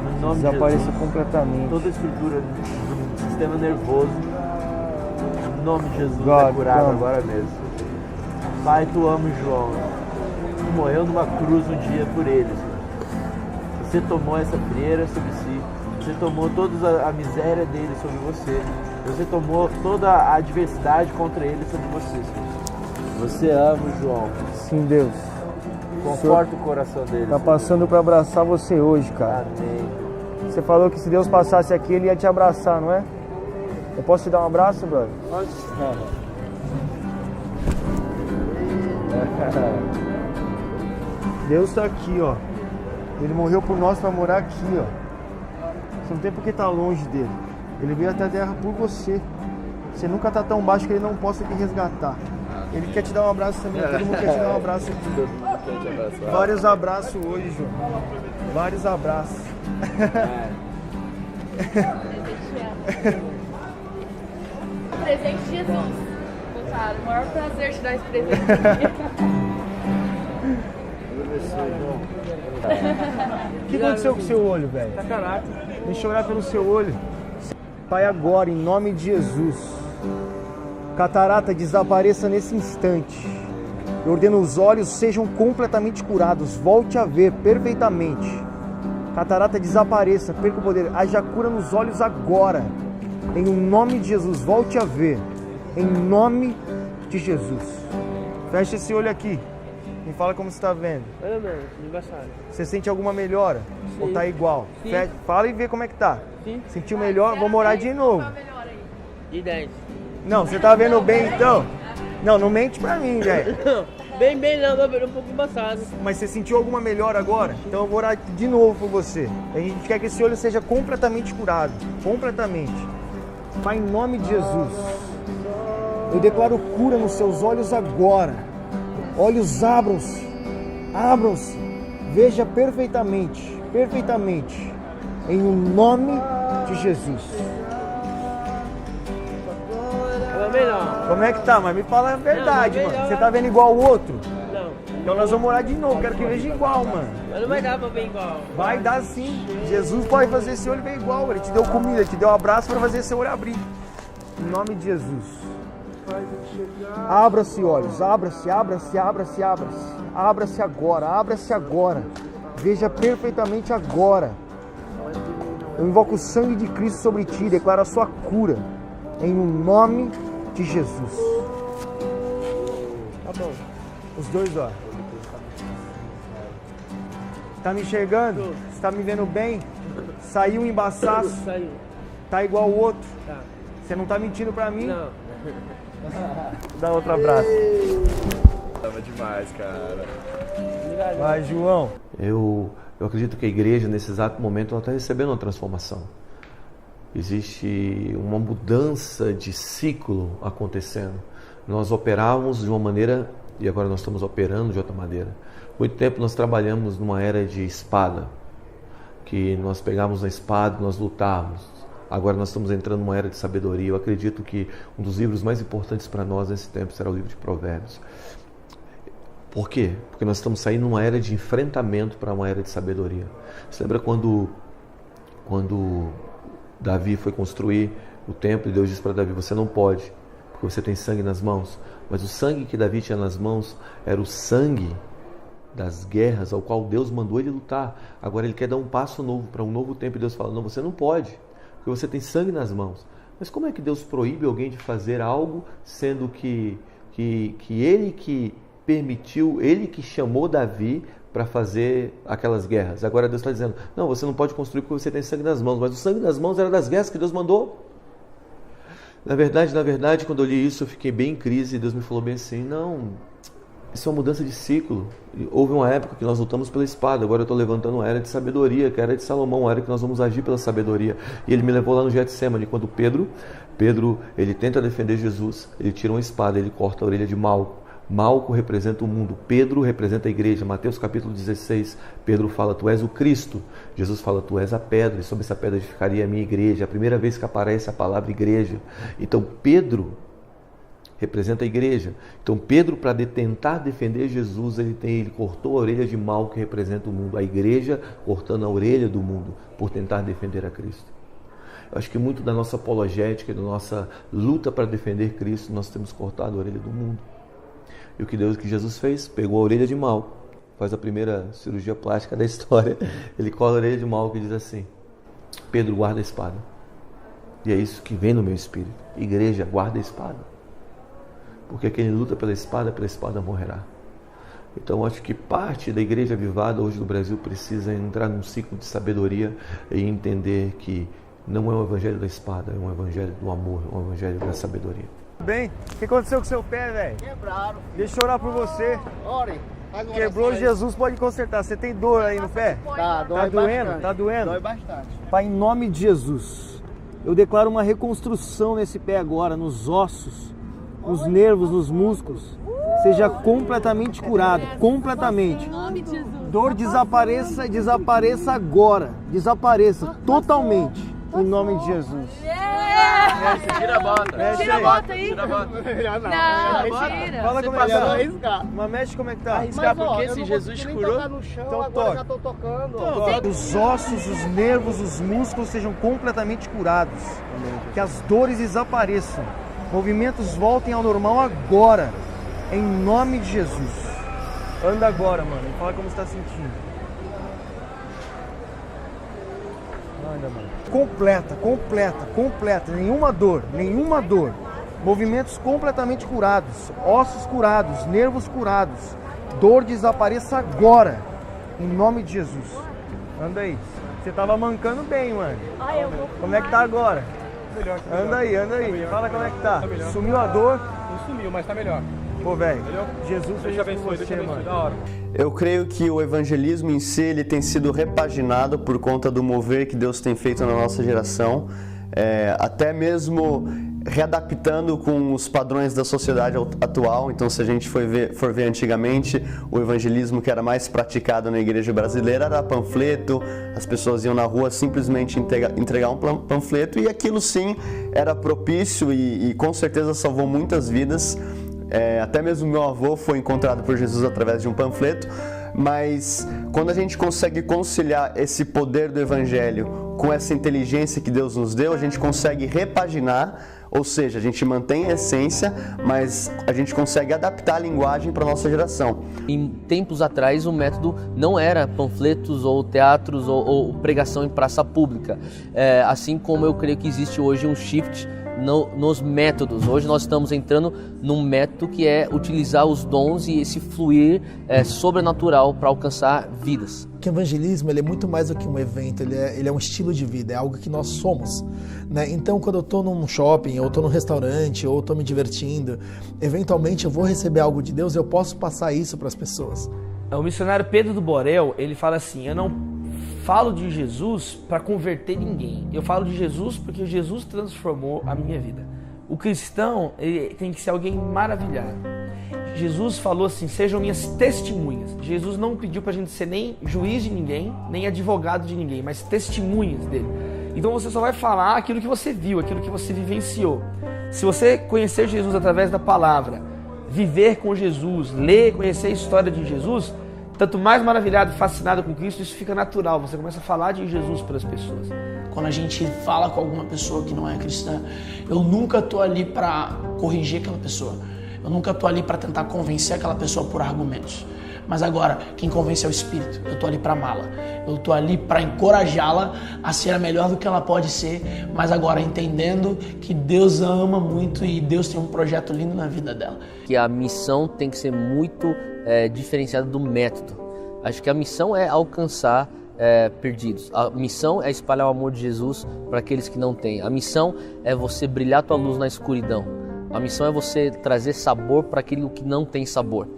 No nome de Jesus. Desapareça completamente. Toda a estrutura do sistema nervoso. Em nome de Jesus, é curado agora mesmo. Pai, tu amas João. Tu morreu numa cruz um dia por eles. Você tomou essa frieira sobre si. Você tomou toda a miséria dele sobre você. Você tomou toda a adversidade contra ele sobre você, Senhor. Você ama o João. Sim, Deus. Conforta o coração dele. Tá passando para abraçar você hoje, cara. Amém. Você falou que se Deus passasse aqui, ele ia te abraçar, não é? Eu posso te dar um abraço, brother? Pode. Deus tá aqui, ó. Ele morreu por nós para morar aqui, ó. Você não tem por que estar longe dele. Ele veio até a terra por você. Você nunca tá tão baixo que ele não possa te resgatar. Ele quer te dar um abraço também. Todo mundo quer te dar um abraço aqui. Vários abraços hoje, João. Vários abraços. presente de Jesus. Cara, o maior prazer te dar esse presente. O que aconteceu com o seu olho, velho? Tá caráter. Deixa eu orar pelo seu olho. Pai, agora, em nome de Jesus, catarata desapareça nesse instante. Eu ordeno os olhos sejam completamente curados. Volte a ver perfeitamente. Catarata desapareça, perca o poder. Haja cura nos olhos agora. Em nome de Jesus, volte a ver. Em nome de Jesus. Fecha esse olho aqui. Me fala como você está vendo. Olha mesmo, aniversário. Você sente alguma melhora? Sim. Ou tá igual? Sim. Fala e vê como é que tá. Sim. Sentiu melhor? Vamos orar de novo. De 10. Não, você tá vendo bem então? Não, não mente pra mim, velho. Bem não, tô vendo um pouco embaçado. Mas você sentiu alguma melhora agora? Então eu vou orar de novo por você. A gente quer que esse olho seja completamente curado. Completamente. Pai, em nome de Jesus, eu declaro cura nos seus olhos agora. Olhos abram-se. Abram-se. Veja perfeitamente. Perfeitamente. Em nome de Jesus. Melhor. Como é que tá? Mas me fala a verdade, não, mano. Você tá vendo igual o outro? Não. Então nós vamos orar de novo. Quero que veja igual, mano. Mas não vai dar pra ver igual. Vai dar sim. Jesus pode fazer esse olho ver igual. Ele te deu comida, ele te deu um abraço para fazer esse olho abrir. Em nome de Jesus. Abra-se olhos. Abra-se, abra-se, abra-se, abra-se. Abra-se agora, abra-se agora. Veja perfeitamente agora. Eu invoco o sangue de Cristo sobre ti. Declaro a sua cura. Em nome de Jesus. Tá bom. Os dois, ó. Tá me enxergando? Você tá me vendo bem? Saiu um embaçaço? Saiu. Tá igual o outro? Tá. Você não tá mentindo pra mim? Não. Dá outro abraço. Tava demais, cara. Vai, João. Eu acredito que a igreja, nesse exato momento, ela está recebendo uma transformação. Existe uma mudança de ciclo acontecendo. Nós operávamos de uma maneira e agora nós estamos operando de outra maneira. Muito tempo nós trabalhamos numa era de espada, que nós pegávamos a espada e nós lutávamos. Agora nós estamos entrando numa era de sabedoria. Eu acredito que um dos livros mais importantes para nós nesse tempo será o livro de Provérbios. Por quê? Porque nós estamos saindo numa era de enfrentamento para uma era de sabedoria. Você lembra quando Davi foi construir o templo e Deus disse para Davi: você não pode, porque você tem sangue nas mãos. Mas o sangue que Davi tinha nas mãos era o sangue das guerras ao qual Deus mandou ele lutar. Agora ele quer dar um passo novo para um novo tempo e Deus fala: não, você não pode, porque você tem sangue nas mãos. Mas como é que Deus proíbe alguém de fazer algo, sendo que ele que permitiu, ele que chamou Davi para fazer aquelas guerras? Agora Deus está dizendo: não, você não pode construir porque você tem sangue nas mãos. Mas o sangue nas mãos era das guerras que Deus mandou. Na verdade, quando eu li isso, eu fiquei bem em crise e Deus me falou bem assim: não, isso é uma mudança de ciclo. Houve uma época que nós lutamos pela espada, agora eu estou levantando uma era de sabedoria, que é a era de Salomão, uma era que nós vamos agir pela sabedoria. E ele me levou lá no Getsemane, quando Pedro, ele tenta defender Jesus, ele tira uma espada, ele corta a orelha de Malco. Malco representa o mundo, Pedro representa a igreja. Mateus capítulo 16, Pedro fala: tu és o Cristo. Jesus fala: tu és a pedra, e sobre essa pedra edificaria a minha igreja. É a primeira vez que aparece a palavra igreja. Então Pedro representa a igreja. Então Pedro, para tentar defender Jesus, ele cortou a orelha de Malco, que representa o mundo. A igreja cortando a orelha do mundo por tentar defender a Cristo. Eu acho que muito da nossa apologética, da nossa luta para defender Cristo, nós temos cortado a orelha do mundo. E o que Jesus fez? Pegou a orelha de Malco, faz a primeira cirurgia plástica da história. Ele cola a orelha de Malco e diz assim: Pedro, guarda a espada. E é isso que vem no meu espírito: igreja, guarda a espada. Porque quem luta pela espada morrerá. Então acho que parte da igreja avivada hoje no Brasil precisa entrar num ciclo de sabedoria e entender que não é um evangelho da espada, é um evangelho do amor, é um evangelho da sabedoria. Bem, o que aconteceu com o seu pé, velho? Quebraram. Deixa eu orar por você. Ore. Quebrou, Jesus pode consertar. Você tem dor aí no pé? Tá, dói doendo? bastante. Tá doendo? Dói bastante. Pai, em nome de Jesus, eu declaro uma reconstrução nesse pé agora, nos ossos, nos nervos, nos músculos. Seja completamente curado, completamente. Em nome de Jesus. Dor desapareça agora. Desapareça totalmente. Em nome de Jesus. Tira a bota. Tira a bota aí. Tira a bota. Não, tira. Fala como é que tá. Mas mexe como é que tá. Arriscar porque se Jesus curou. Então toca. Já tô tocando. Os ossos, os nervos, os músculos sejam completamente curados. Que as dores desapareçam. Movimentos voltem ao normal agora. Em nome de Jesus. Anda agora, mano. Fala como você tá sentindo. Anda, mano. Completa. Nenhuma dor. Movimentos completamente curados. Ossos curados. Nervos curados. Dor desapareça agora. Em nome de Jesus. Anda aí. Você tava mancando bem, mano. Como é que tá agora? Melhor. Anda aí. Fala como é que tá. Sumiu a dor? Não sumiu, mas tá melhor. Pô, velho, Jesus fez por você, mano. Da hora. Eu creio que o evangelismo em si ele tem sido repaginado por conta do mover que Deus tem feito na nossa geração, até mesmo readaptando com os padrões da sociedade atual. Então, se a gente for ver antigamente, o evangelismo que era mais praticado na igreja brasileira era panfleto, as pessoas iam na rua simplesmente entregar um panfleto, e aquilo sim era propício e com certeza salvou muitas vidas. Até mesmo meu avô foi encontrado por Jesus através de um panfleto, mas quando a gente consegue conciliar esse poder do Evangelho com essa inteligência que Deus nos deu, a gente consegue repaginar, ou seja, a gente mantém a essência, mas a gente consegue adaptar a linguagem para a nossa geração. Em tempos atrás, o método não era panfletos ou teatros ou pregação em praça pública, assim como eu creio que existe hoje um shift nos métodos. Hoje nós estamos entrando num método que é utilizar os dons e esse fluir sobrenatural para alcançar vidas. Que o evangelismo ele é muito mais do que um evento, ele é um estilo de vida, é algo que nós somos, né? Então, quando eu estou num shopping, ou estou num restaurante, ou estou me divertindo, eventualmente eu vou receber algo de Deus, eu posso passar isso para as pessoas. O missionário Pedro do Borel, ele fala assim: eu não falo de Jesus para converter ninguém. Eu falo de Jesus porque Jesus transformou a minha vida. O cristão ele tem que ser alguém maravilhado. Jesus falou assim: sejam minhas testemunhas. Jesus não pediu para a gente ser nem juiz de ninguém, nem advogado de ninguém, mas testemunhas dele. Então você só vai falar aquilo que você viu, aquilo que você vivenciou. Se você conhecer Jesus através da palavra, viver com Jesus, ler, conhecer a história de Jesus, tanto mais maravilhado e fascinado com Cristo, isso fica natural. Você começa a falar de Jesus para as pessoas. Quando a gente fala com alguma pessoa que não é cristã, eu nunca tô ali para corrigir aquela pessoa. Eu nunca tô ali para tentar convencer aquela pessoa por argumentos. Mas agora, quem convence é o Espírito. Eu tô ali para amá-la. Eu tô ali para encorajá-la a ser a melhor do que ela pode ser, mas agora entendendo que Deus a ama muito e Deus tem um projeto lindo na vida dela. Que a missão tem que ser muito diferenciada do método. Acho que a missão é alcançar perdidos. A missão é espalhar o amor de Jesus para aqueles que não têm. A missão é você brilhar tua luz na escuridão. A missão é você trazer sabor para aquilo que não tem sabor.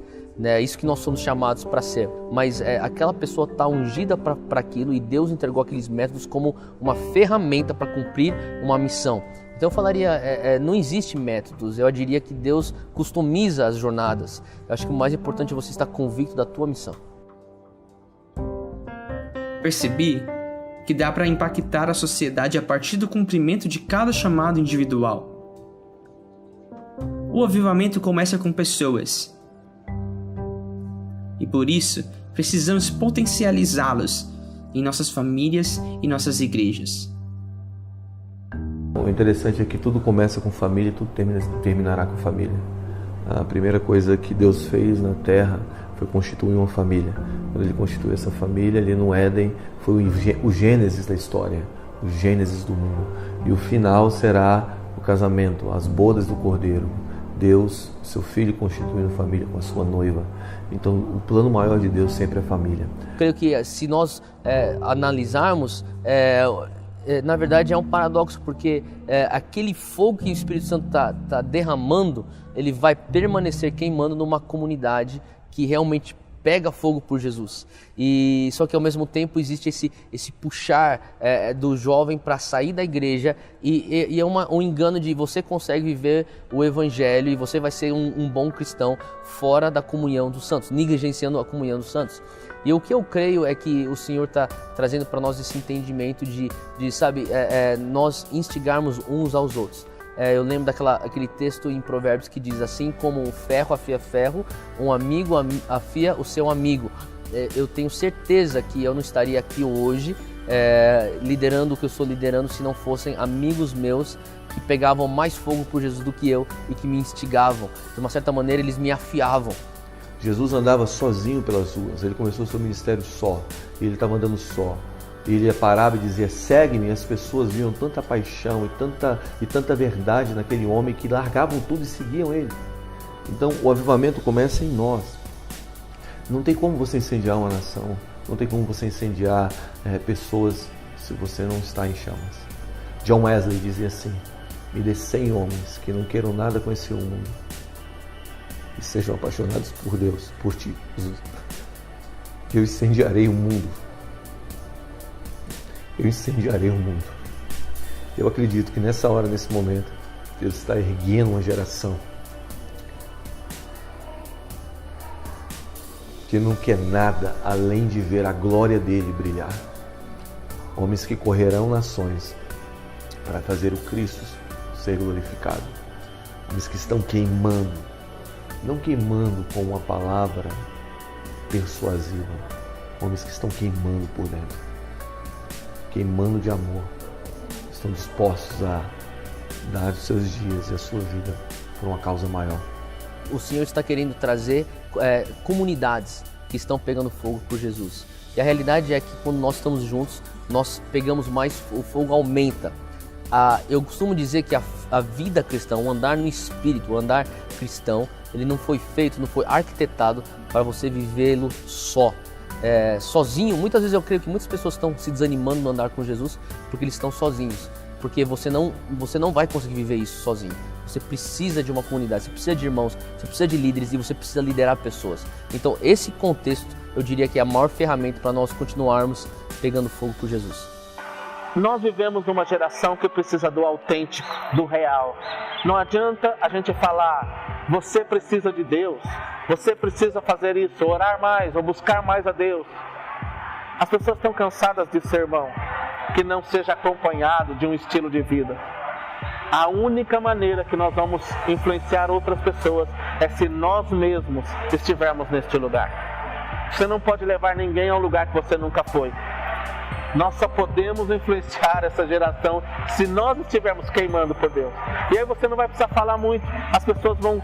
É isso que nós somos chamados para ser. Mas aquela pessoa está ungida para aquilo, e Deus entregou aqueles métodos como uma ferramenta para cumprir uma missão. Então eu falaria, não existe métodos. Eu diria que Deus customiza as jornadas. Eu acho que o mais importante é você estar convicto da tua missão. Percebi que dá para impactar a sociedade a partir do cumprimento de cada chamado individual. O avivamento começa com pessoas. E por isso, precisamos potencializá-los em nossas famílias e nossas igrejas. O interessante é que tudo começa com família e tudo terminará com família. A primeira coisa que Deus fez na terra foi constituir uma família. Quando Ele constituiu essa família ali no Éden, foi o gênesis da história, o gênesis do mundo. E o final será o casamento, as bodas do Cordeiro. Deus, seu Filho, constituindo família com a sua noiva. Então, o plano maior de Deus sempre é família. Creio que se nós analisarmos, na verdade é um paradoxo, porque aquele fogo que o Espírito Santo está derramando, ele vai permanecer queimando numa comunidade que realmente pega fogo por Jesus. E só que ao mesmo tempo existe esse puxar do jovem para sair da igreja e é um engano de você consegue viver o evangelho e você vai ser um bom cristão fora da comunhão dos santos, negligenciando a comunhão dos santos. E o que eu creio é que o Senhor está trazendo para nós esse entendimento de sabe, nós instigarmos uns aos outros. Eu lembro daquele texto em Provérbios que diz: assim como o ferro afia ferro, um amigo afia o seu amigo. Eu tenho certeza que eu não estaria aqui hoje liderando o que eu estou liderando se não fossem amigos meus que pegavam mais fogo por Jesus do que eu e que me instigavam. De uma certa maneira, eles me afiavam. Jesus andava sozinho pelas ruas, ele começou o seu ministério só, ele estava andando só. Ele parava e dizia: segue-me. As pessoas viam tanta paixão e tanta verdade naquele homem que largavam tudo e seguiam ele. Então o avivamento começa em nós. Não tem como você incendiar uma nação, não tem como você incendiar pessoas se você não está em chamas. John Wesley dizia assim: me dê 100 homens que não queiram nada com esse mundo e sejam apaixonados por Deus, por ti, Jesus. Eu incendiarei o mundo. Eu incendiarei o mundo. Eu acredito que nessa hora, nesse momento, Deus está erguendo uma geração que não quer nada além de ver a glória dele brilhar. Homens que correrão nações para fazer o Cristo ser glorificado. Homens que estão queimando, não queimando com uma palavra persuasiva, homens que estão queimando por dentro, queimando de amor, estão dispostos a dar os seus dias e a sua vida por uma causa maior. O Senhor está querendo trazer comunidades que estão pegando fogo por Jesus. E a realidade é que quando nós estamos juntos, nós pegamos mais, o fogo aumenta. Eu costumo dizer que a vida cristã, o andar no Espírito, o andar cristão, ele não foi feito, não foi arquitetado para você vivê-lo só. Sozinho. Muitas vezes eu creio que muitas pessoas estão se desanimando no andar com Jesus porque eles estão sozinhos, porque você não vai conseguir viver isso sozinho. Você precisa de uma comunidade, você precisa de irmãos, você precisa de líderes e você precisa liderar pessoas. Então esse contexto eu diria que é a maior ferramenta para nós continuarmos pegando fogo por Jesus. Nós vivemos numa geração que precisa do autêntico, do real. Não adianta a gente falar: você precisa de Deus, você precisa fazer isso, orar mais ou buscar mais a Deus. As pessoas estão cansadas de sermão que não seja acompanhado de um estilo de vida. A única maneira que nós vamos influenciar outras pessoas é se nós mesmos estivermos neste lugar. Você não pode levar ninguém a um lugar que você nunca foi. Nós só podemos influenciar essa geração se nós estivermos queimando por Deus. E aí você não vai precisar falar muito. As pessoas vão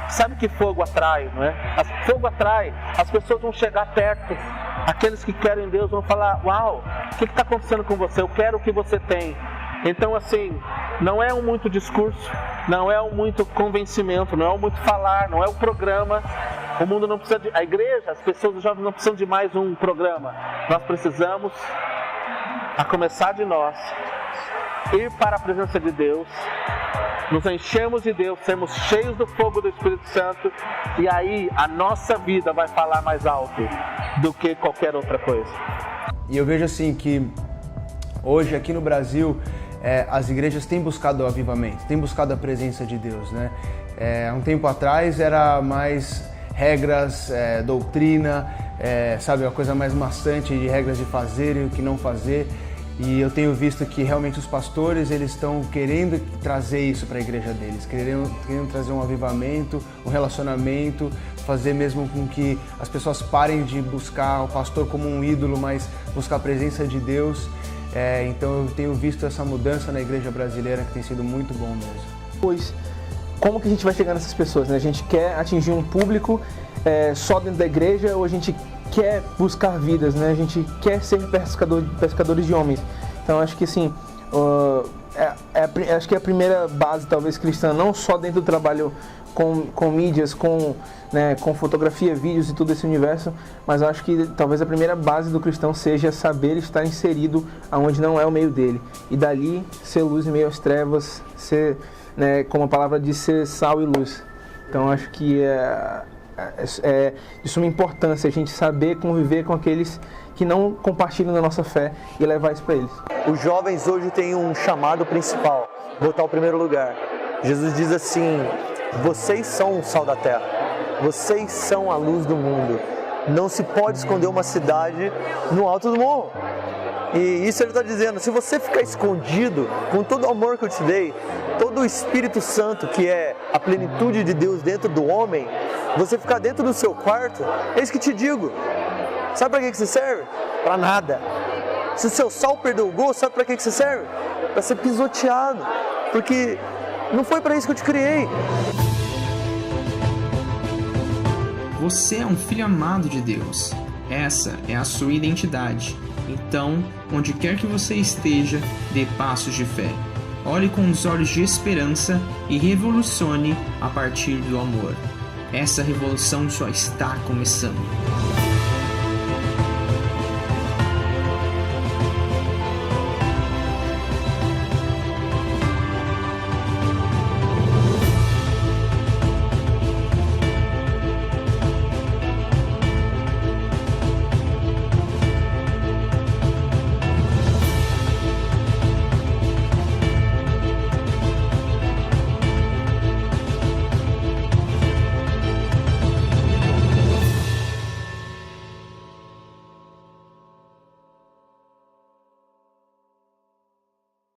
sabe que fogo atrai, não é? Fogo atrai. As pessoas vão chegar perto. Aqueles que querem Deus vão falar: uau, o que está acontecendo com você? Eu quero o que você tem. Então assim, não é um muito discurso, não é um muito convencimento, não é um muito falar, não é um programa. O mundo não precisa a igreja, as pessoas, os jovens não precisam de mais um programa. Nós precisamos, a começar de nós, ir para a presença de Deus, nos enchermos de Deus, sermos cheios do fogo do Espírito Santo, e aí a nossa vida vai falar mais alto do que qualquer outra coisa. E eu vejo assim que hoje aqui no Brasil as igrejas têm buscado o avivamento, têm buscado a presença de Deus, né? Há um tempo atrás era mais regras, doutrina, sabe, uma coisa mais maçante de regras de fazer e o que não fazer. E eu tenho visto que realmente os pastores, eles estão querendo trazer isso para a igreja deles, querendo trazer um avivamento, um relacionamento, fazer mesmo com que as pessoas parem de buscar o pastor como um ídolo, mas buscar a presença de Deus. Então eu tenho visto essa mudança na igreja brasileira que tem sido muito bom mesmo. Pois, como que a gente vai chegar nessas pessoas, né? A gente quer atingir um público só dentro da igreja, ou a gente quer buscar vidas, né? A gente quer ser pescadores de homens. Então acho que assim, acho que a primeira base talvez cristã, não só dentro do trabalho com mídias, com fotografia, vídeos e todo esse universo, mas acho que talvez a primeira base do cristão seja saber estar inserido aonde não é o meio dele, e dali ser luz em meio às trevas, ser, como a palavra diz, ser sal e luz. Então acho que é de suma importância a gente saber conviver com aqueles que não compartilham da nossa fé e levar isso para eles. Os jovens hoje têm um chamado principal, botar o primeiro lugar. Jesus diz assim: vocês são o sal da terra, vocês são a luz do mundo. Não se pode esconder uma cidade no alto do morro. E isso ele está dizendo: se você ficar escondido, com todo o amor que eu te dei, todo o Espírito Santo, que é a plenitude de Deus dentro do homem, você ficar dentro do seu quarto, é isso que te digo. Sabe para que você serve? Para nada. Se o seu sal perdeu o gosto, sabe para que você serve? Para ser pisoteado. Porque não foi para isso que eu te criei. Você é um filho amado de Deus. Essa é a sua identidade. Então, onde quer que você esteja, dê passos de fé. Olhe com os olhos de esperança e revolucione a partir do amor. Essa revolução só está começando.